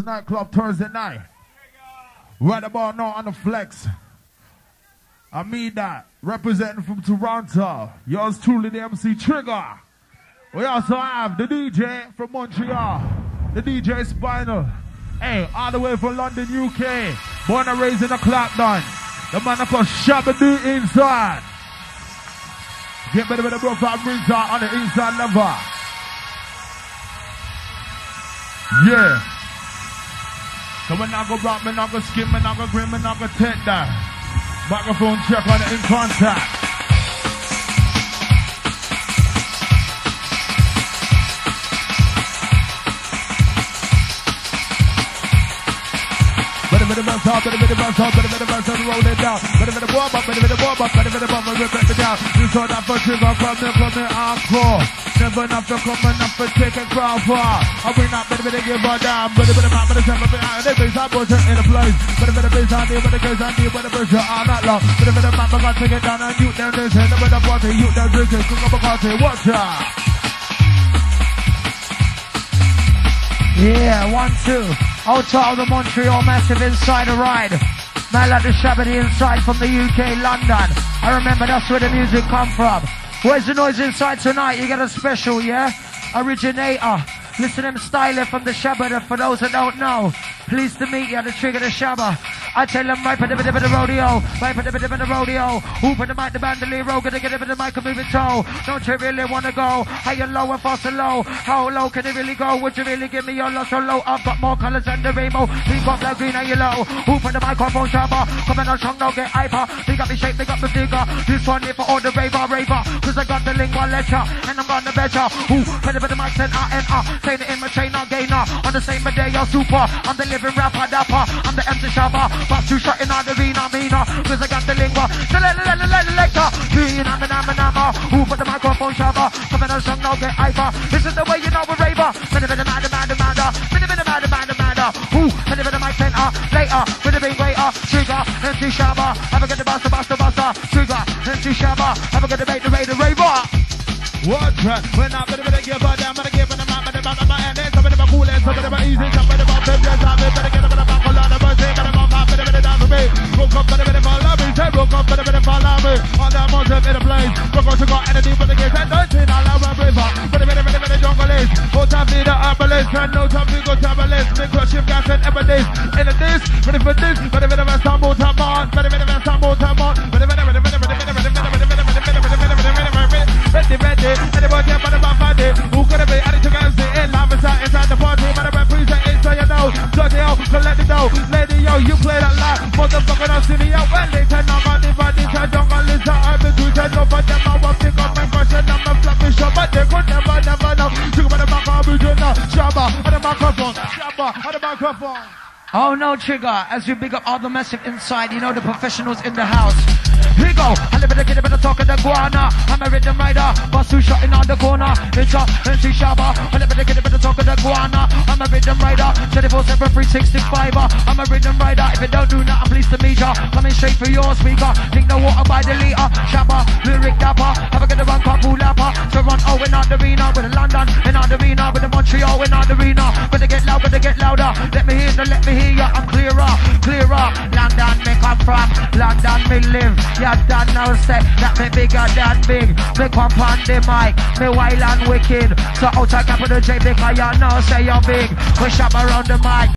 Brothers Nightclub Thursday night. Right about now on the flex. I mean that. Representing from Toronto. Yours truly, the MC Trigger. We also have the DJ from Montreal. The DJ Spinal. Hey, all the way from London, UK. Born and raised in the Clapton. The man that called Shabba-Doo inside. Get better with the broke out brings out on the inside level. Yeah. So when I go rock, when I go skim, when I go grim, when I go take that. Microphone check on the in contact. Better the bounce out, better the bounce out, better the bounce out, roll it down. Better the warm up, better the warm up, better the warm up, rip it down. You saw that for Trigger, come here, encore. Never enough to come enough to take a crowd far. I bring out better give her down. Better map, better step up and the bass I put it in a place. Better bass I need, better case I need, better pressure all night long. Better map, I got to take it down and you down this head. Better party, you down drinking, cook up a party, watch out. Yeah, 1, 2. Out to all the Montreal massive inside a ride. Man like the Shabba-Doo inside from the UK, London. I remember that's where the music come from. Where's the noise inside tonight? You get a special, yeah? Originator. Listen to him styling from the Shabba-Doo. For those that don't know, pleased to meet you, the Trigger, the Shabba. I tell them right for the bit of the rodeo, right for the bit of the rodeo. Who for the mic, the bandolier, gonna get a bit of the mic and move it toe. Don't you really wanna go higher, lower, faster, low? How low can it really go? Would you really give me your loss so low? I've got more colors than the rainbow. Pink, black, green, and yellow. Who for the microphone, Shabba? Coming on strong, don't get hyper. They got me shape, they got me figure. This one here for all the raver. Cause I got the lingua lecture, and I'm gonna better. Who for the bit of mic, send R&R. Saying it in my trainer, gainer. On the same day, you're super. I'm the living rapper, dapper. I'm the MC Shabba. But two shot in on the arena, meaner. Cause I got the lingua. The lecture. Green, I'm a. Who for the microphone, Shabba? Coming on strong, don't get hyper. This is the way you know we're raver. Bit of the mad. Who for the bit of mic, send R. Later, with the big greater. Trigger, MC Shabba. Have a good buster. Trigger, MC Shabba. Have a good debate, the raver. What track? When I'm gonna give her down, I'm gonna give her the map, and then some of them are cool and some of them are easy, some of them are pep, yes, I'm better get them in the back, a lot of us, better go pop, better down for me. Broke up, better follow me, say broke up, better follow me. All that mountain in a place, broke out to go and a deep in the gates, and don't see all our river. Better jungle is, no time for the ambulance, and no time for go turbulence. Make your shift gas and evidence. In this, ready for this, better some more time on, better some more time on, better. Ready, anybody up on the body? Who could have been added to guys in love inside the party? But I represent it so you know. Dirty out, collect it out. Lady, yo, you play that live. Motherfucker, I'm sitting out. When they turn on my body, turn on my list. I've been doing that over them. I want to pick up my question. I'm a flappy shot, but they could never know. Took about the back of the Shabba, on the microphone. Shabba, on the microphone. Oh no, Trigger, as you big up all the massive inside, you know the professionals in the house. Here we go, I live in the kid, but I talk in the guana. I'm a rhythm rider, boss who shot in on the corner. It's a MC Shabba, I live in the kid, but I talk in the guana. I'm a rhythm rider, 24/7 365. I'm a rhythm rider, if you don't do nothing, please to meet ya. Coming straight for your speaker, think no water by the liter. Shabba, lyric dapper, have a good run, couple lapper. So run, oh, in on the arena, with the London, in on the arena, with the Montreal, in on the arena. Better get louder, let me hear ya, I'm clearer. London me come from, London me live. Ya done now say that me bigger than big. Me come on the mic, me wild and wicked. So out I capital J because you know say you're big. We shop around the mic.